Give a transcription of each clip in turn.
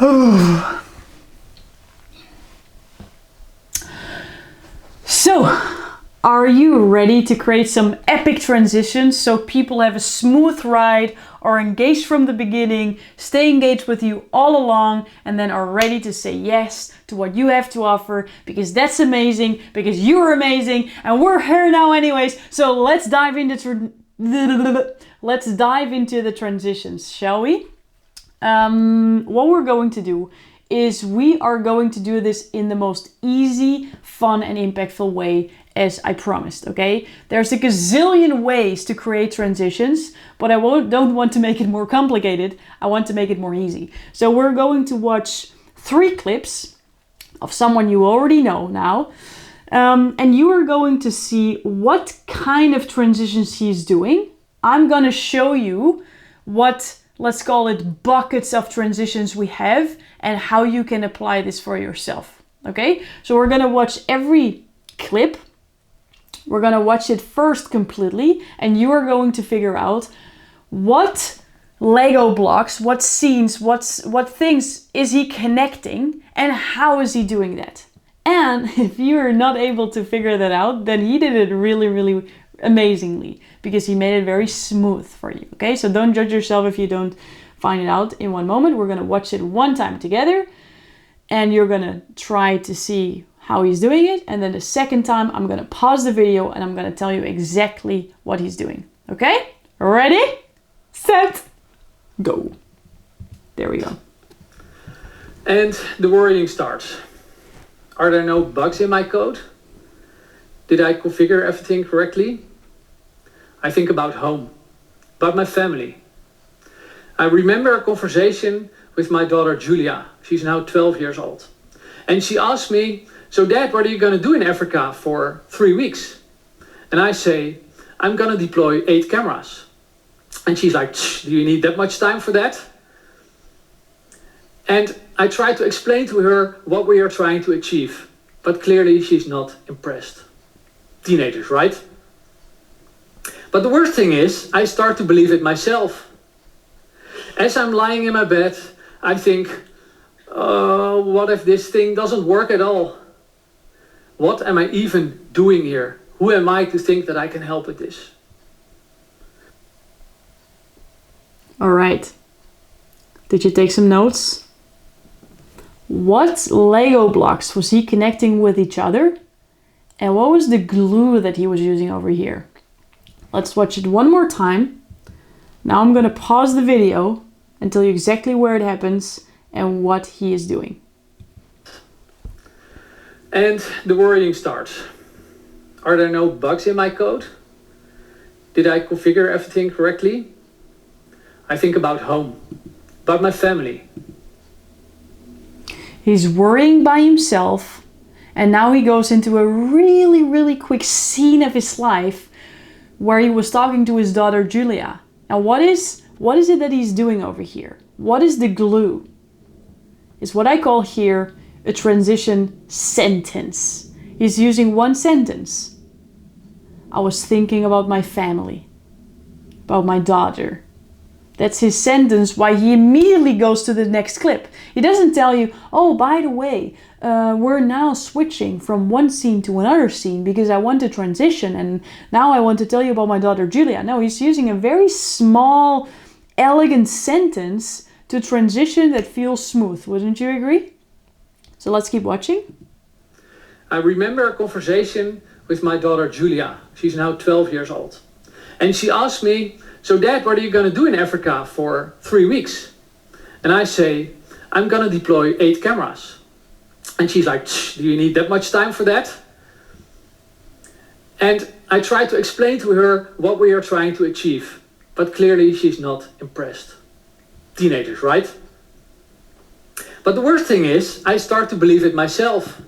So, are you ready to create some epic transitions so people have a smooth ride, are engaged from the beginning, stay engaged with you all along, and then are ready to say yes to what you have to offer, because that's amazing, because you're amazing, and we're here now anyways. So let's dive into the transitions, shall we? What we're going to do is we are going to do this in the most easy, fun, and impactful way, as I promised, okay? There's a gazillion ways to create transitions, but I don't want to make it more complicated. I want to make it more easy. So we're going to watch 3 clips of someone you already know now, and you are going to see what kind of transitions he's doing. I'm gonna show you what, let's call it, buckets of transitions we have and how you can apply this for yourself, okay? So we're gonna watch every clip. We're gonna watch it first completely, and you are going to figure out what Lego blocks, what scenes, what things is he connecting, and how is he doing that? And if you're not able to figure that out, then he did it really, really amazingly, because he made it very smooth for you, okay? So don't judge yourself if you don't find it out in one moment. We're gonna watch it one time together, and you're gonna try to see how he's doing it, and then the second time I'm gonna pause the video and I'm gonna tell you exactly what he's doing, okay? Ready, set, go. There we go. And the worrying starts. Are there no bugs in my code? Did I configure everything correctly? I think about home, about my family. I remember a conversation with my daughter Julia. She's now 12 years old. And she asked me, so Dad, what are you going to do in Africa for 3 weeks? And I say, I'm going to deploy 8 cameras. And she's like, do you need that much time for that? And I try to explain to her what we are trying to achieve. But clearly she's not impressed. Teenagers, right? But the worst thing is, I start to believe it myself. As I'm lying in my bed, I think, what if this thing doesn't work at all? What am I even doing here? Who am I to think that I can help with this? All right. Did you take some notes? What Lego blocks was he connecting with each other? And what was the glue that he was using over here? Let's watch it one more time. Now I'm going to pause the video and tell you exactly where it happens and what he is doing. And the worrying starts. Are there no bugs in my code? Did I configure everything correctly? I think about home, about my family. He's worrying by himself, and now he goes into a really, really quick scene of his life where he was talking to his daughter Julia. And what is it that he's doing over here? What is the glue? It's what I call here a transition sentence. He's using one sentence. I was thinking about my family, about my daughter. That's his sentence, why he immediately goes to the next clip. He doesn't tell you, oh, by the way, we're now switching from one scene to another scene because I want to transition and now I want to tell you about my daughter Julia. No, he's using a very small, elegant sentence to transition that feels smooth. Wouldn't you agree? So let's keep watching. I remember a conversation with my daughter Julia. She's now 12 years old. And she asked me, so Dad, what are you going to do in Africa for 3 weeks? And I say, I'm going to deploy 8 cameras. And she's like, do you need that much time for that? And I try to explain to her what we are trying to achieve. But clearly she's not impressed. Teenagers, right? But the worst thing is, I start to believe it myself.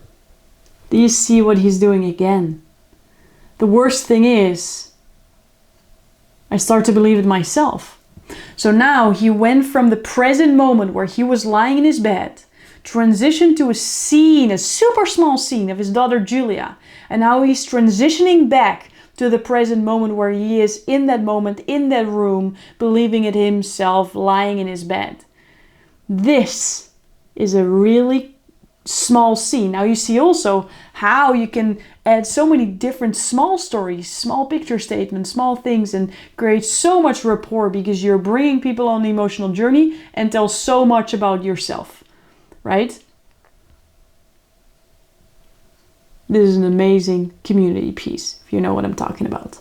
Do you see what he's doing again? The worst thing is, I start to believe it myself. So now he went from the present moment where he was lying in his bed, transitioned to a scene, a super small scene of his daughter Julia. And now he's transitioning back to the present moment where he is in that moment, in that room, believing it himself, lying in his bed. This is a really small scene. Now you see also how you can add so many different small stories, small picture statements, small things, and create so much rapport because you're bringing people on the emotional journey and tell so much about yourself, right? This is an amazing community piece, if you know what I'm talking about.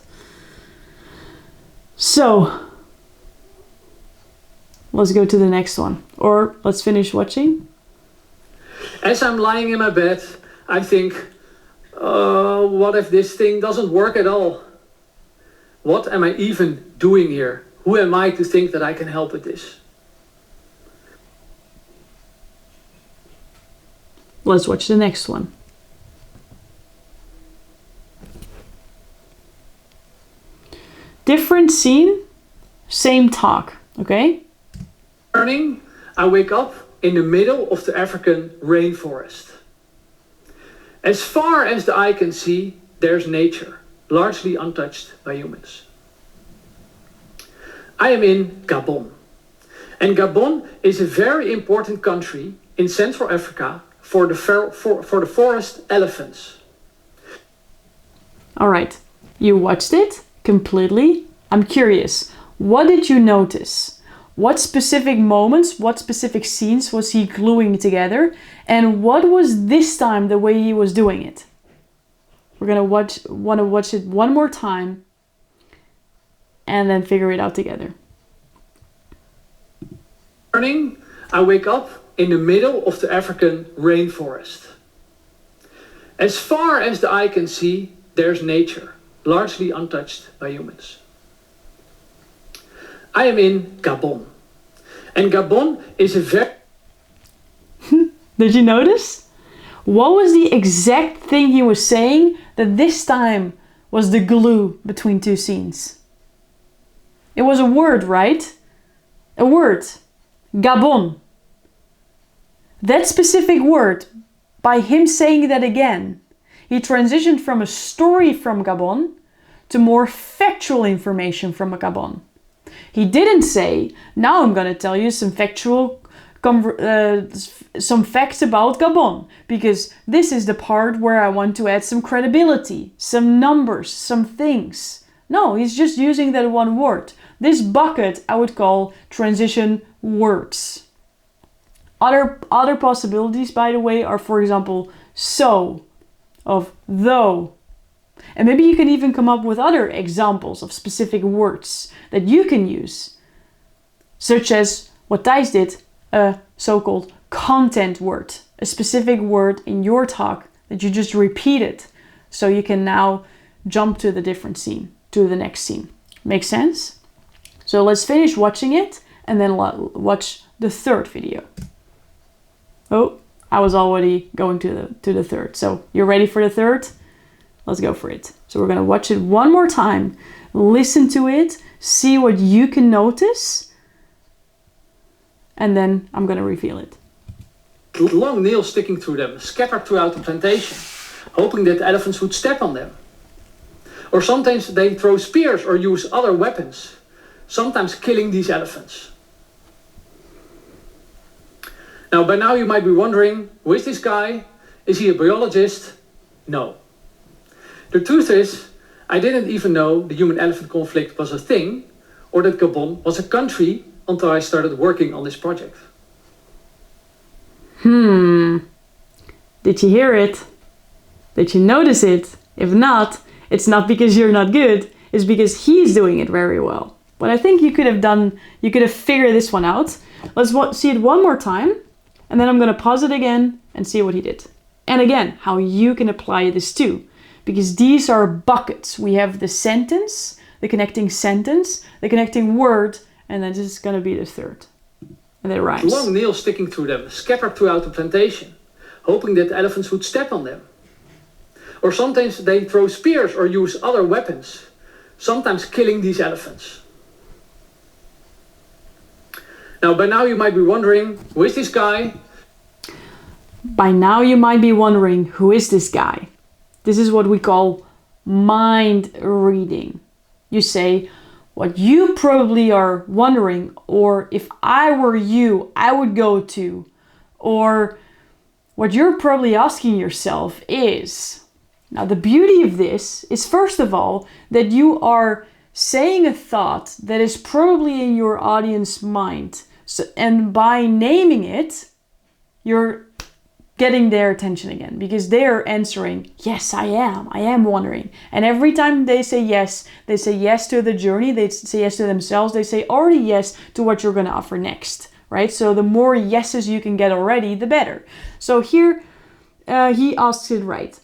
So let's go to the next one, or let's finish watching. As I'm lying in my bed, I think, what if this thing doesn't work at all? What am I even doing here? Who am I to think that I can help with this? Let's watch the next one. Different scene, same talk, okay? Morning, I wake up in the middle of the African rainforest. As far as the eye can see, there's nature, largely untouched by humans. I am in Gabon. And Gabon is a very important country in Central Africa for the forest elephants. All right, you watched it completely. I'm curious, what did you notice? What specific moments, what specific scenes was he gluing together? And what was this time the way he was doing it? We're gonna want to watch it one more time and then figure it out together. Morning, I wake up in the middle of the African rainforest. As far as the eye can see, there's nature, largely untouched by humans. I am in Gabon. And Gabon is a very... Did you notice? What was the exact thing he was saying that this time was the glue between two scenes? It was a word, right? A word. Gabon. That specific word, by him saying that again, he transitioned from a story from Gabon to more factual information from Gabon. He didn't say, now I'm going to tell you some facts about Gabon, because this is the part where I want to add some credibility, some numbers, some things. No, he's just using that one word. This bucket I would call transition words. Other possibilities, by the way, are, for example, so, of though. And maybe you can even come up with other examples of specific words that you can use, such as what Thijs did, a so-called content word, a specific word in your talk that you just repeated, so you can now jump to the different scene, to the next scene. Make sense? So let's finish watching it and then watch the third video. Oh, I was already going to the third. So you're ready for the third? Let's go for it. So we're gonna watch it one more time, listen to it, see what you can notice, and then I'm gonna reveal it. Long nails sticking through them, scattered throughout the plantation, hoping that the elephants would step on them. Or sometimes they throw spears or use other weapons, sometimes killing these elephants. Now, by now you might be wondering, who is this guy? Is he a biologist? No. The truth is, I didn't even know the human-elephant conflict was a thing, or that Gabon was a country, until I started working on this project. Did you hear it? Did you notice it? If not, it's not because you're not good, it's because he's doing it very well. But I think you could have figured this one out. Let's see it one more time, and then I'm gonna pause it again and see what he did. And again, how you can apply this too. Because these are buckets. We have the sentence, the connecting sentence, the connecting word, and then this is going to be the third. And it rhymes. Long nails sticking through them, scattered throughout the plantation, hoping that the elephants would step on them. Or sometimes they throw spears or use other weapons, sometimes killing these elephants. Now, by now you might be wondering, who is this guy? By now you might be wondering, who is this guy? This is what we call mind reading. You say, what you probably are wondering, or if I were you, I would go to, Or what you're probably asking yourself is, now the beauty of this is, first of all, that you are saying a thought that is probably in your audience mind. So, and by naming it, you're getting their attention again, because they're answering, yes, I am wondering. And every time they say yes to the journey, they say yes to themselves, they say already yes to what you're going to offer next, right? So the more yeses you can get already, the better. So here he asks it right.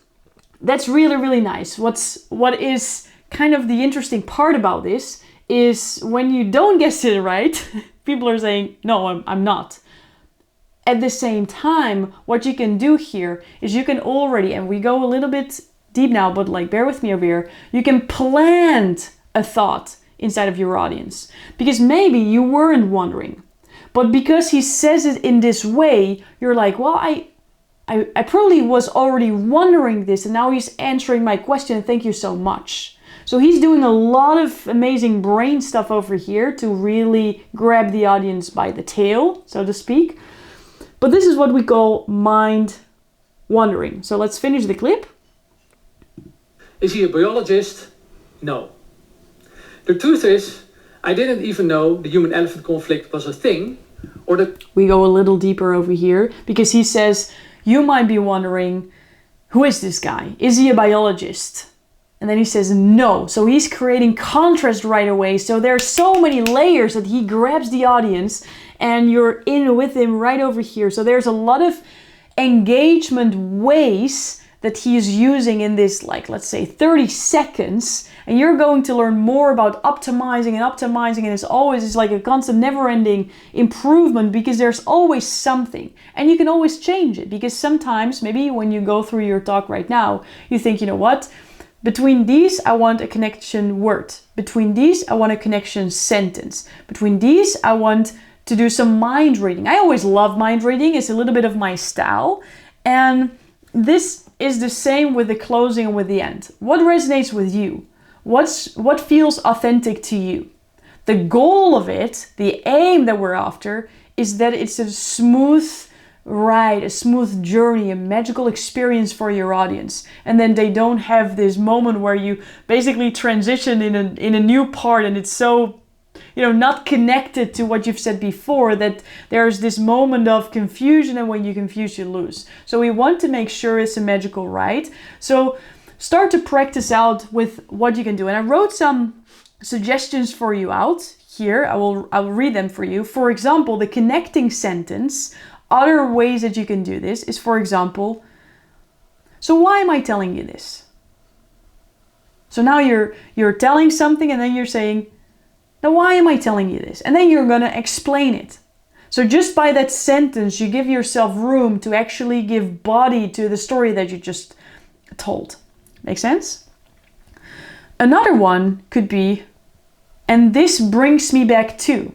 That's really, really nice. What is kind of the interesting part about this is when you don't guess it right, people are saying, no, I'm not. At the same time, what you can do here is you can already, and we go a little bit deep now, but like bear with me over here, you can plant a thought inside of your audience. Because maybe you weren't wondering, but because he says it in this way, you're like, well, I probably was already wondering this, and now he's answering my question. Thank you so much. So he's doing a lot of amazing brain stuff over here to really grab the audience by the tail, so to speak. But this is what we call mind wandering. So let's finish the clip. Is he a biologist? No. The truth is, I didn't even know the human-elephant conflict was a thing, or that... We go a little deeper over here, because he says, you might be wondering, who is this guy? Is he a biologist? And then he says, no. So he's creating contrast right away. So there are so many layers that he grabs the audience and you're in with him right over here. So there's a lot of engagement ways that he is using in this, like, let's say 30 seconds. And you're going to learn more about optimizing. And it's like a constant never-ending improvement, because there's always something. And you can always change it, because sometimes, maybe when you go through your talk right now, you think, you know what? Between these, I want a connection word. Between these, I want a connection sentence. Between these, I want to do some mind reading. I always love mind reading. It's a little bit of my style. And this is the same with the closing and with the end. What resonates with you? What feels authentic to you? The goal of it, the aim that we're after, is that it's a smooth ride, a smooth journey, a magical experience for your audience. And then they don't have this moment where you basically transition in a new part and it's so, not connected to what you've said before, that there's this moment of confusion, and when you confuse, you lose. So we want to make sure it's a magical ride. So start to practice out with what you can do. And I wrote some suggestions for you out here. I will read them for you. For example, the connecting sentence. Other ways that you can do this is, for example, so why am I telling you this? So now you're telling something, and then you're saying, now why am I telling you this? And then you're going to explain it. So just by that sentence, you give yourself room to actually give body to the story that you just told. Make sense? Another one could be, and this brings me back to.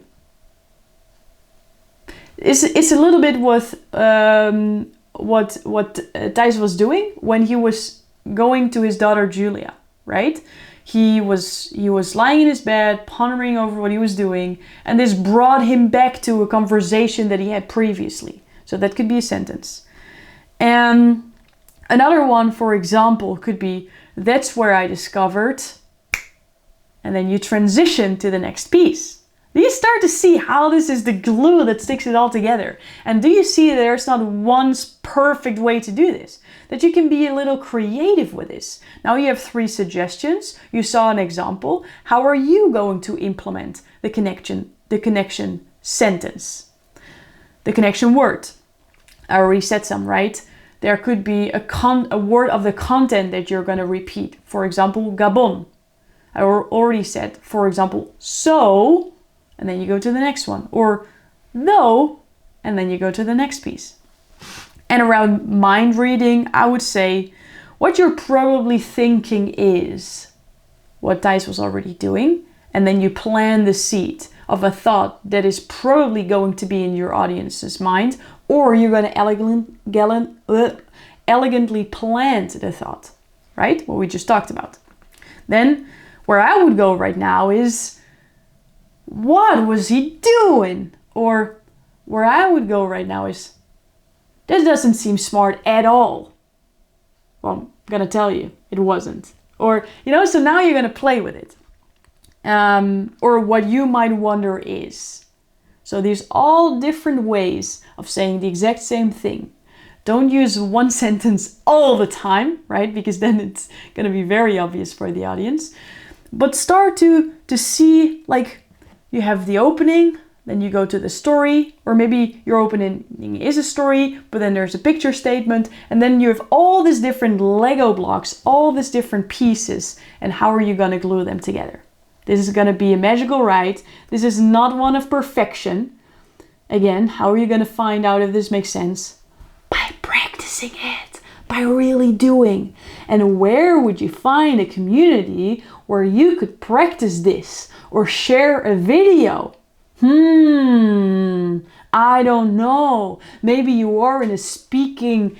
It's a little bit with what Thijs was doing when he was going to his daughter Julia, right? He was lying in his bed, pondering over what he was doing, and this brought him back to a conversation that he had previously. So that could be a sentence. And another one, for example, could be, that's where I discovered, and then you transition to the next piece. Do you start to see how this is the glue that sticks it all together? And do you see that there's not one perfect way to do this? That you can be a little creative with this. Now you have 3 suggestions. You saw an example. How are you going to implement the connection sentence? The connection word. I already said some, right? There could be a word of the content that you're going to repeat. For example, Gabon. I already said, for example, so, and then you go to the next one. Or no, and then you go to the next piece. And around mind reading, I would say what you're probably thinking is what Thijs was already doing. And then you plant the seed of a thought that is probably going to be in your audience's mind. Or you're going to elegantly plant the thought, right? What we just talked about. Then where I would go right now is, what was he doing? Or where I would go right now is, This doesn't seem smart at all. Well, I'm gonna tell you, it wasn't. Or, so now you're gonna play with it. Or what you might wonder is. So there's all different ways of saying the exact same thing. Don't use one sentence all the time, right? Because then it's gonna be very obvious for the audience. But start to see, like, you have the opening, then you go to the story, or maybe your opening is a story, but then there's a picture statement, and then you have all these different Lego blocks, all these different pieces, and how are you gonna glue them together? This is gonna be a magical ride. This is not one of perfection. Again, how are you gonna find out if this makes sense? By practicing it, by really doing. And where would you find a community where you could practice this or share a video? I don't know. Maybe you are in a speaking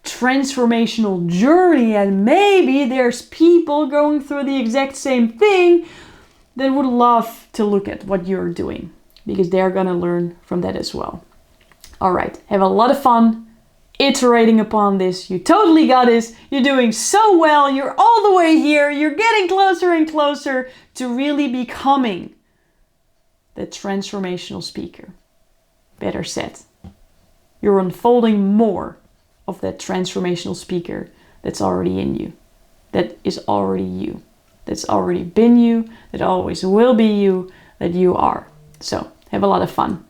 transformational journey and maybe there's people going through the exact same thing that would love to look at what you're doing because they're gonna learn from that as well. All right, have a lot of fun iterating upon this. You totally got this. You're doing so well. You're all the way here. You're getting closer and closer to really becoming the transformational speaker. Better said, you're unfolding more of that transformational speaker that's already in you. That is already you. That's already been you. That always will be you. That you are. So have a lot of fun.